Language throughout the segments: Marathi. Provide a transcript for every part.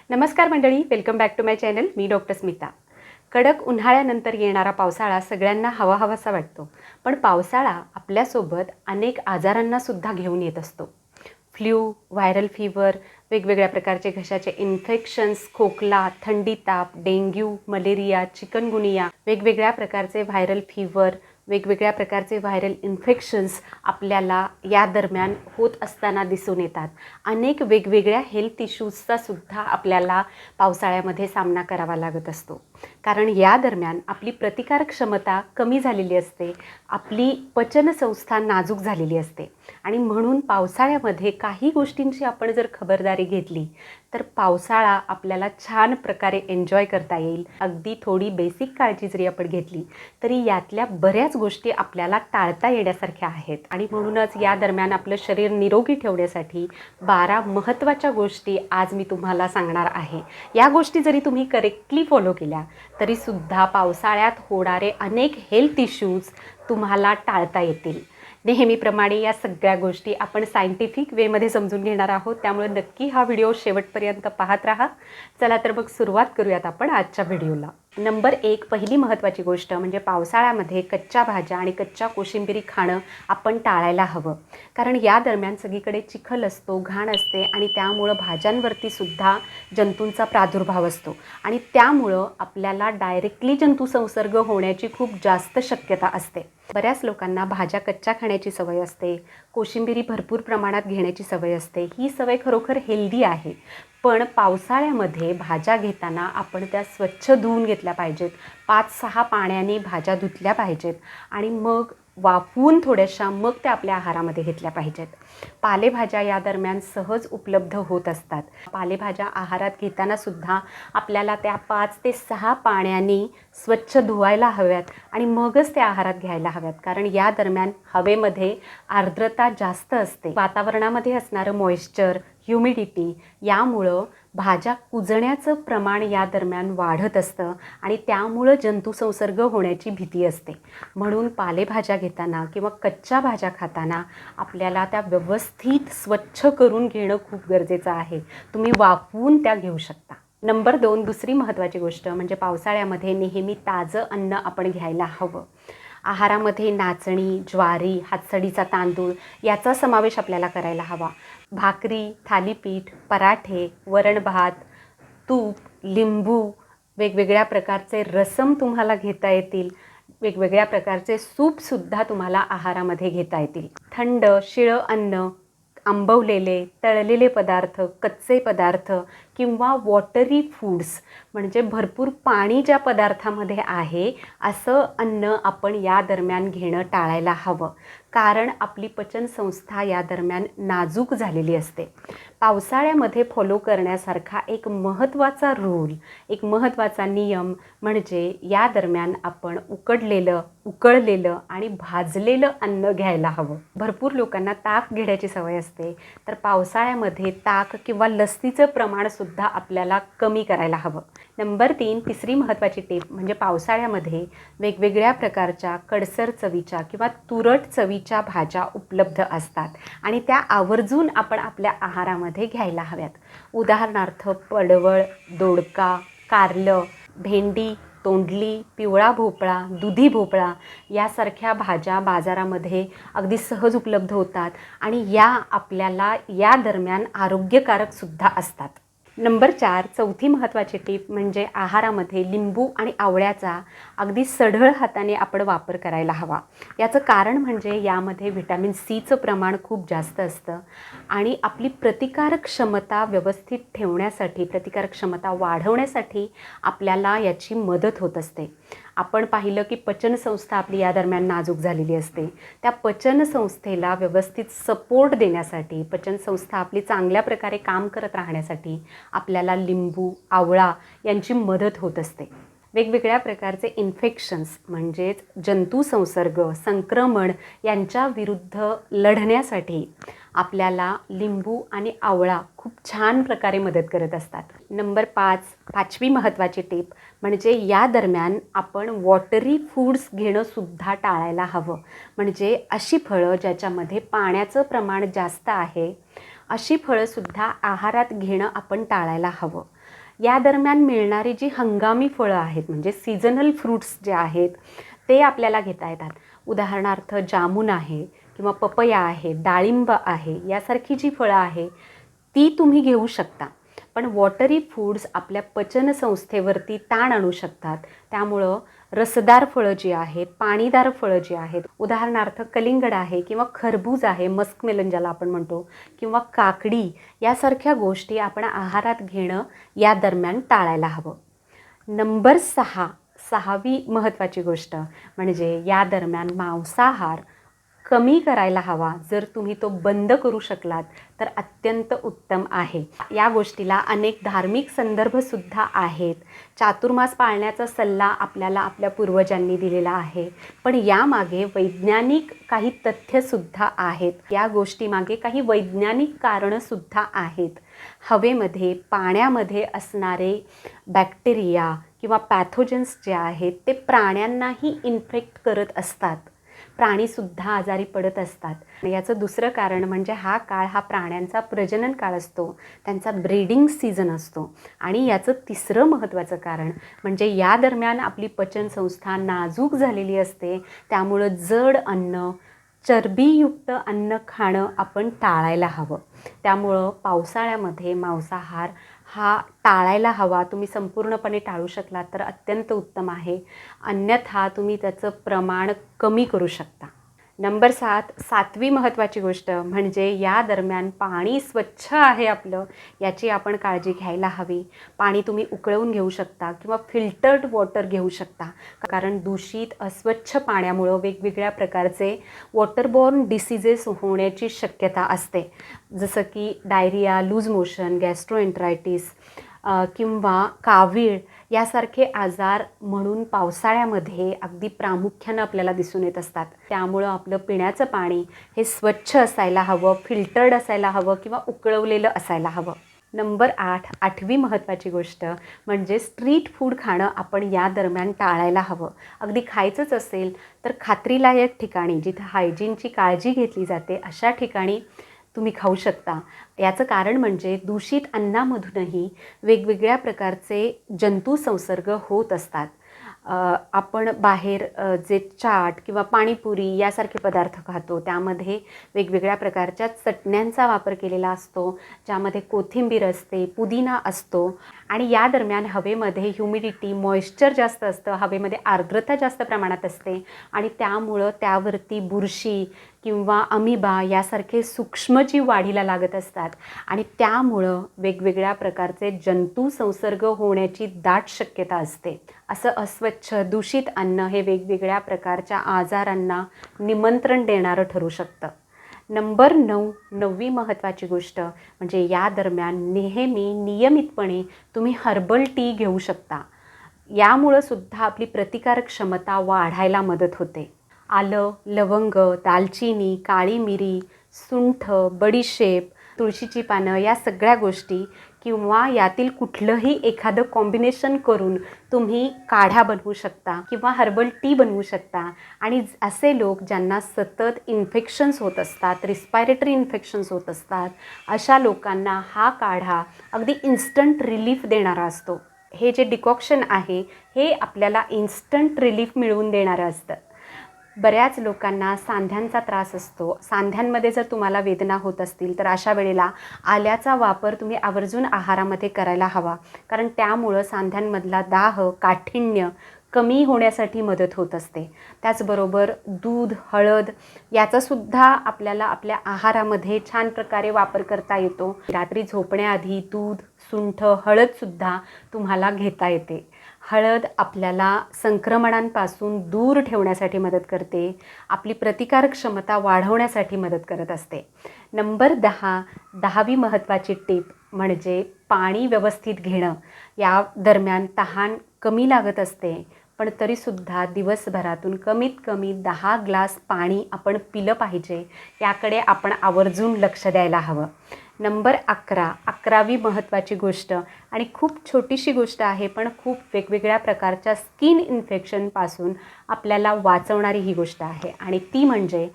नमस्कार मंडळी, welcome back to my channel. मी डॉक्टर स्मिता. कडक उन्हाळ्यानंतर येणारा पावसाळा सगळ्यांना हवाहवासा वाटतो, पण पावसाळा आपल्यासोबत अनेक आजारांनासुद्धा घेऊन येत असतो. फ्ल्यू, व्हायरल फीवर, वेगवेगळ्या प्रकारचे घशाचे इन्फेक्शन्स, खोकला, थंडी ताप, डेंग्यू, मलेरिया, चिकनगुनिया, वेगवेगळ्या प्रकारचे व्हायरल फीवर, वेगवेगळ्या प्रकारचे व्हायरल इन्फेक्शन्स आपल्याला या दरम्यान होत असताना दिसून येतात. अनेक वेगवेगळ्या हेल्थ इश्यूजचा सुद्धा आपल्याला पावसाळ्यामध्ये सामना करावा लागत असतो. कारण या दरम्यान आपली प्रतिकारक क्षमता कमी झालेली असते, आपली पचनसंस्था नाजूक झालेली असते आणि म्हणून पावसाळ्यामध्ये काही गोष्टींची आपण जर खबरदारी घेतली तर पावसाळा आपल्याला छान प्रकारे एन्जॉय करता येईल. अगदी थोडी बेसिक काळजी जरी आपण घेतली तरी यातल्या बऱ्याच गोष्टी आपल्याला टाळता येण्यासारख्या आहेत आणि म्हणूनच या दरम्यान आपलं शरीर निरोगी ठेवण्यासाठी 12 महत्त्वाच्या गोष्टी आज मी तुम्हाला सांगणार आहे. या गोष्टी जरी तुम्ही करेक्टली फॉलो केल्या तरीसुद्धा पावसाळ्यात होणारे अनेक हेल्थ इश्यूज तुम्हाला टाळता येतील. नेहमीप्रमाणे या सगळ्या गोष्टी आपण सायंटिफिक वेमध्ये समजून घेणार आहोत, त्यामुळे नक्की हा व्हिडिओ शेवटपर्यंत पाहत राहा. चला तर मग सुरुवात करूयात आपण आजच्या व्हिडिओला. नंबर 1, पहिली महत्त्वाची गोष्ट म्हणजे पावसाळ्यामध्ये कच्च्या भाज्या आणि कच्च्या कोशिंबिरी खाणं आपण टाळायला हवं. कारण या दरम्यान सगळीकडे चिखल असतो, घाण असते आणि त्यामुळं भाज्यांवरती सुद्धा जंतूंचा प्रादुर्भाव असतो आणि त्यामुळं आपल्याला डायरेक्टली जंतू संसर्ग होण्याची खूप जास्त शक्यता असते. बऱ्याच लोकांना भाज्या कच्च्या खाण्याची सवय असते, कोशिंबिरी भरपूर प्रमाणात घेण्याची सवय असते. ही सवय खरोखर हेल्दी आहे, पण पावसाळ्यामध्ये भाज्या घेताना आपण त्या स्वच्छ धुवून घेतल्या पाहिजेत. 5-6 पाण्याने भाज्या धुतल्या पाहिजेत आणि मग वाफवून थोड्याशा मग त्या आपल्या आहारामध्ये घेतल्या पाहिजेत. पालेभाज्या या दरम्यान सहज उपलब्ध होत असतात. पालेभाज्या आहारात घेताना सुद्धा आपल्याला त्या 5 ते 6 पाण्याने स्वच्छ धुवायला हव्यात आणि मगच त्या आहारात घ्यायला हव्यात. कारण या दरम्यान हवेमध्ये आर्द्रता जास्त असते, वातावरणामध्ये असणारं मॉइश्चर, ह्युमिडिटी यामुळं भाज्या कुजण्याचं प्रमाण या दरम्यान वाढत असतं आणि त्यामुळं जंतुसंसर्ग होण्याची भीती असते. म्हणून पालेभाज्या घेताना किंवा कच्च्या भाज्या खाताना आपल्याला त्या व्यवस्थित स्वच्छ करून घेणं खूप गरजेचं आहे. तुम्ही वाफवून त्या घेऊ शकता. नंबर 2, दुसरी महत्त्वाची गोष्ट म्हणजे पावसाळ्यामध्ये नेहमी ताजं अन्न आपण घ्यायला हवं. आहारामध्ये नाचणी, ज्वारी, हातसडीचा तांदूळ याचा समावेश आपल्याला करायला हवा. भाकरी, थालीपीठ, पराठे, वरण भात, तूप, लिंबू, वेगवेगळ्या प्रकारचे रसम तुम्हाला घेता येतील. वेगवेगळ्या प्रकारचे सूपसुद्धा तुम्हाला आहारामध्ये घेता येतील. थंड शिळं अन्न, आंबवलेले, तळलेले पदार्थ, कच्चे पदार्थ किंवा वॉटरी फूड्स म्हणजे भरपूर पाणी ज्या पदार्थामध्ये आहे असं अन्न आपण या दरम्यान घेणं टाळायला हवं. कारण आपली पचनसंस्था या दरम्यान नाजूक झालेली असते. पावसाळ्यामध्ये फॉलो करण्यासारखा एक महत्त्वाचा रूल, एक महत्त्वाचा नियम म्हणजे या दरम्यान आपण उकळलेलं आणि भाजलेलं अन्न घ्यायला हवं. भरपूर लोकांना ताक घेण्याची सवय असते, तर पावसाळ्यामध्ये ताक किंवा लस्सीचं प्रमाणसुद्धा आपल्याला कमी करायला हवं. नंबर 3, तिसरी महत्त्वाची टिप म्हणजे पावसाळ्यामध्ये वेगवेगळ्या प्रकारच्या कडसर चवीच्या किंवा तुरट चवीच्या भाज्या उपलब्ध असतात आणि त्या आवर्जून आपण आपल्या आहारामध्ये घ्यायला हव्यात. उदाहरणार्थ पडवळ, दोडका, कारलं, भेंडी, तोंडली, पिवळा भोपळा, दुधी भोपळा यासारख्या भाज्या बाजारामध्ये अगदी सहज उपलब्ध होतात आणि या आपल्याला या दरम्यान आरोग्यकारकसुद्धा असतात. नंबर 4, चौथी महत्त्वाची टीप म्हणजे आहारामध्ये लिंबू आणि आवळ्याचा अगदी सढळ हाताने आपण वापर करायला हवा. याचं कारण म्हणजे यामध्ये व्हिटॅमिन सीचं प्रमाण खूप जास्त असतं आणि आपली प्रतिकारक क्षमता व्यवस्थित ठेवण्यासाठी, प्रतिकारक क्षमता वाढवण्यासाठी आपल्याला याची मदत होत असते. आपण पाहिलं की पचनसंस्था आपली या दरम्यान नाजूक झालेली असते. त्या पचनसंस्थेला व्यवस्थित सपोर्ट देण्यासाठी, पचनसंस्था आपली चांगल्या प्रकारे काम करत राहण्यासाठी आपल्याला लिंबू, आवळा यांची मदत होत असते. वेगवेगळ्या प्रकारचे इन्फेक्शन्स म्हणजेच जंतुसंसर्ग, संक्रमण यांच्या विरुद्ध लढण्यासाठी आपल्याला लिंबू आणि आवळा खूप छान प्रकारे मदत करत असतात. नंबर 5, पाचवी महत्त्वाची टीप म्हणजे या दरम्यान आपण वॉटरी फूड्स घेणंसुद्धा टाळायला हवं. म्हणजे अशी फळं ज्याच्यामध्ये पाण्याचं प्रमाण जास्त आहे अशी फळंसुद्धा आहारात घेणं आपण टाळायला हवं. या दरम्यान मिळणारी जी हंगामी फळं आहेत म्हणजे सीझनल फ्रूट्स जे आहेत ते आपल्याला घेता येतात. उदाहरणार्थ जामून आहे किंवा पपया आहे, डाळिंब आहे, यासारखी जी फळं आहे ती तुम्ही घेऊ शकता. पण वॉटरी फूड्स आपल्या पचनसंस्थेवरती ताण आणू शकतात. त्यामुळं रसदार फळं जी आहेत, पाणीदार फळं जी आहेत, उदाहरणार्थ कलिंगड आहे किंवा खरबूज आहे, मस्कमेलन ज्याला आपण म्हणतो, किंवा काकडी, यासारख्या गोष्टी आपण आहारात घेणं या दरम्यान टाळायला हवं. नंबर 6वी महत्त्वाची गोष्ट म्हणजे या दरम्यान मांसाहार कमी करायला हवा. जर तुम्ही तो बंद करू शकलात तर अत्यंत उत्तम आहे. या गोष्टीला अनेक धार्मिक संदर्भसुद्धा आहेत. चातुर्मास पाळण्याचा सल्ला आपल्याला आपल्या पूर्वजांनी दिलेला आहे. पण यामागे वैज्ञानिक काही तथ्यसुद्धा आहेत. या गोष्टीमागे काही वैज्ञानिक कारणंसुद्धा आहेत. हवेमध्ये, पाण्यामध्ये असणारे बॅक्टेरिया किंवा पॅथोजन्स जे आहेत ते प्राण्यांनाही इन्फेक्ट करत असतात. प्राणीसुद्धा आजारी पडत असतात. याचं दुसरं कारण म्हणजे हा काळ हा प्राण्यांचा प्रजनन काळ असतो, त्यांचा ब्रीडिंग सीझन असतो. आणि याचं तिसरं महत्त्वाचं कारण म्हणजे या दरम्यान आपली पचनसंस्था नाजूक झालेली असते. त्यामुळं जड अन्न, चरबीयुक्त अन्न खाणं आपण टाळायला हवं. त्यामुळं पावसाळ्यामध्ये मांसाहार हा टाळायला हवा. तुम्ही संपूर्णपणे टाळू शकलात तर अत्यंत उत्तम आहे. अन्यथा तुम्ही त्याचं प्रमाण कमी करू शकता. नंबर 7वी महत्त्वाची गोष्ट म्हणजे या दरम्यान पाणी स्वच्छ आहे आपलं याची आपण काळजी घ्यायला हवी. पाणी तुम्ही उकळवून घेऊ शकता किंवा फिल्टर्ड वॉटर घेऊ शकता. कारण दूषित अस्वच्छ पाण्यामुळं वेगवेगळ्या प्रकारचे वॉटरबॉर्न डिसीजेस होण्याची शक्यता असते. जसं की डायरिया, लूज मोशन, गॅस्ट्रोएंटरायटिस किंवा कावीळ यासारखे आजार म्हणून पावसाळ्यामध्ये अगदी प्रामुख्यानं आपल्याला दिसून येत असतात. त्यामुळं आपलं पिण्याचं पाणी हे स्वच्छ असायला हवं, फिल्टर्ड असायला हवं किंवा उकळवलेलं असायला हवं. नंबर 8वी महत्त्वाची गोष्ट म्हणजे स्ट्रीट फूड खाणं आपण या दरम्यान टाळायला हवं. अगदी खायचंच असेल तर खात्रीलायक ठिकाणी जिथं हायजीनची काळजी घेतली जाते अशा ठिकाणी तुम्ही खाऊ शकता. याचं कारण म्हणजे दूषित अन्नामधूनही वेगवेगळ्या प्रकारचे जंतू संसर्ग होत असतात. आपण बाहेर जे चाट किंवा पाणीपुरी यासारखे पदार्थ खातो त्यामध्ये वेगवेगळ्या प्रकारच्या चटण्यांचा वापर केलेला असतो, ज्यामध्ये कोथिंबीर असते, पुदिना असतो. आणि या दरम्यान हवेमध्ये ह्युमिडिटी, मॉइश्चर जास्त असतं, हवेमध्ये आर्द्रता जास्त प्रमाणात असते आणि त्यामुळं त्यावरती बुरशी किंवा अमिबा यासारखे सूक्ष्मजीव वाढीला लागत असतात आणि त्यामुळं वेगवेगळ्या प्रकारचे जंतू संसर्ग होण्याची दाट शक्यता असते. असं अस्वच्छ दूषित अन्न हे वेगवेगळ्या प्रकारच्या आजारांना निमंत्रण देणारं ठरू शकतं. नंबर 9वी महत्त्वाची गोष्ट म्हणजे या दरम्यान नेहमी नियमितपणे तुम्ही हर्बल टी घेऊ शकता. यामुळं सुद्धा आपली प्रतिकारक क्षमता वाढायला मदत होते. आलं, लवंग, दालचिनी, काळी मिरी, सुंठ, बडीशेप, तुळशीची पानं या सगळ्या गोष्टी किंवा यातील कुठलंही एखादं कॉम्बिनेशन करून तुम्ही काढा बनवू शकता किंवा हर्बल टी बनवू शकता. आणि असे लोक ज्यांना सतत इन्फेक्शन्स होत असतात, रिस्पायरेटरी इन्फेक्शन्स होत असतात, अशा लोकांना हा काढा अगदी इन्स्टंट रिलीफ देणारा असतो. हे जे डिकॉक्शन आहे हे आपल्याला इन्स्टंट रिलीफ मिळवून देणारं असतं. बऱ्याच लोकांना सांध्यांचा त्रास असतो. सांध्यांमध्ये जर तुम्हाला वेदना होत असतील तर अशा वेळेला आल्याचा वापर तुम्ही आवर्जून आहारामध्ये करायला हवा. कारण त्यामुळं सांध्यांमधला दाह, काठिण्य कमी होण्यासाठी मदत होत असते. त्याचबरोबर दूध, हळद याचासुद्धा आपल्याला आपल्या आहारामध्ये छान प्रकारे वापर करता येतो. रात्री झोपण्याआधी दूध, सुंठ, हळदसुद्धा तुम्हाला घेता येते. हळद आपल्याला संक्रमणांपासून दूर ठेवण्यासाठी मदत करते, आपली प्रतिकारक क्षमता वाढवण्यासाठी मदत करत असते. नंबर 10वी महत्त्वाची टीप म्हणजे पाणी व्यवस्थित घेणं. या दरम्यान तहान कमी लागत असते, पण तरीसुद्धा दिवसभरातून कमीत कमी 10 ग्लास पाणी आपण पिलं पाहिजे. याकडे आपण आवर्जून लक्ष द्यायला हवं. नंबर 11, 11वी महत्त्वाची गोष्ट आणि खूप छोटीशी गोष्ट आहे, पण खूप वेगवेगळ्या प्रकारच्या स्किन इन्फेक्शनपासून आपल्याला वाचवणारी ही गोष्ट आहे आणि ती म्हणजे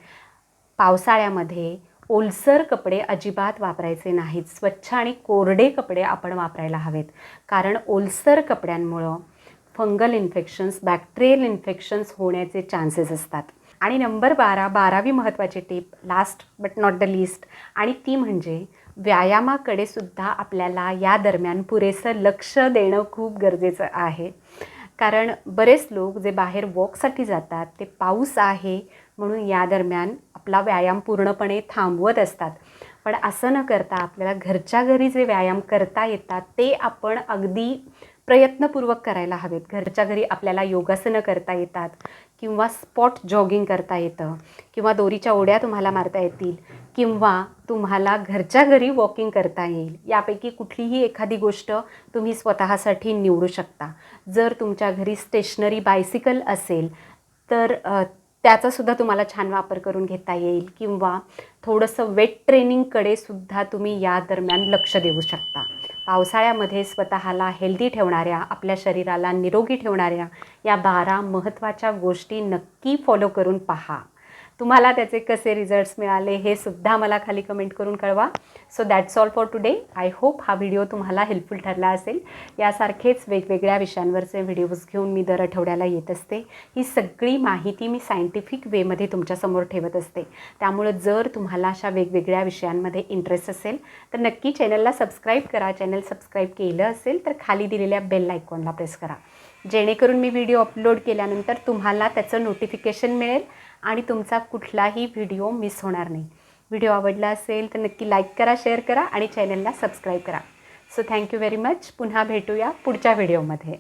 पावसाळ्यामध्ये ओलसर कपडे अजिबात वापरायचे नाहीत. स्वच्छ आणि कोरडे कपडे आपण वापरायला हवेत, कारण ओलसर कपड्यांमुळं फंगल इन्फेक्शन्स, बॅक्टेरियल इन्फेक्शन्स होण्याचे चान्सेस असतात. आणि नंबर 12, 12वी महत्त्वाची tip, last but not the list, आणि ती म्हणजे व्यायामाकडे सुद्धा आपल्याला या दरम्यान पुरेसं लक्ष देणं खूप गरजेचं आहे. कारण बरेच लोक जे बाहेर वॉकसाठी जातात ते पाऊस आहे म्हणून या दरम्यान आपला व्यायाम पूर्णपणे थांबवत असतात. पण असं न करता आपल्याला घरच्या घरी जे व्यायाम करता येतात ते आपण अगदी प्रयत्नपूर्वक करायला हवेत. घरच्या घरी आपल्याला योगासनं करता येतात किंवा स्पॉट जॉगिंग करता येतं किंवा दोरीच्या उड्या तुम्हाला मारता येतील किंवा तुम्हाला घरच्या घरी वॉकिंग करता येईल. यापैकी कुठलीही एखादी गोष्ट तुम्ही स्वतःसाठी निवडू शकता. जर तुमच्या घरी स्टेशनरी बायसिकल असेल तर त्याचासुद्धा तुम्हाला छान वापर करून घेता येईल किंवा थोडंसं वेट ट्रेनिंगकडे सुद्धा तुम्ही या दरम्यान लक्ष देऊ शकता. पावसाळ्यामध्ये स्वतःला हेल्दी ठेवणाऱ्या, आपल्या शरीराला निरोगी ठेवणाऱ्या या 12 महत्त्वाच्या गोष्टी नक्की फॉलो करून पहा. तुम्हाला त्याचे कसे रिझल्ट्स मिळाले हे सुद्धा मला खाली कमेंट करून कळवा. So that's all for today. I hope हा व्हिडिओ तुम्हाला हेल्पफुल ठरला असेल. यासारखेच वेगवेगळ्या विषयांवरचे व्हिडिओज घेऊन मी दर आठवड्याला येत असते. ही सगळी माहिती मी सायंटिफिक वेमध्ये तुमच्यासमोर ठेवत असते. त्यामुळं जर तुम्हाला अशा वेगवेगळ्या विषयांमध्ये इंटरेस्ट असेल तर नक्की चॅनलला सबस्क्राईब करा. चॅनल सबस्क्राईब केलं असेल तर खाली दिलेल्या बेल आयकॉनला प्रेस करा, जेणेकरून मी व्हिडिओ अपलोड केल्यानंतर तुम्हाला त्याचं नोटिफिकेशन मिळेल आणि तुमचा कुठलाही व्हिडिओ मिस होणार नाही. व्हिडिओ आवडला असेल तर नक्की लाईक करा, शेअर करा आणि चॅनलला सबस्क्राईब करा. So thank you very much. पुन्हा भेटूया पुढच्या व्हिडिओमध्ये.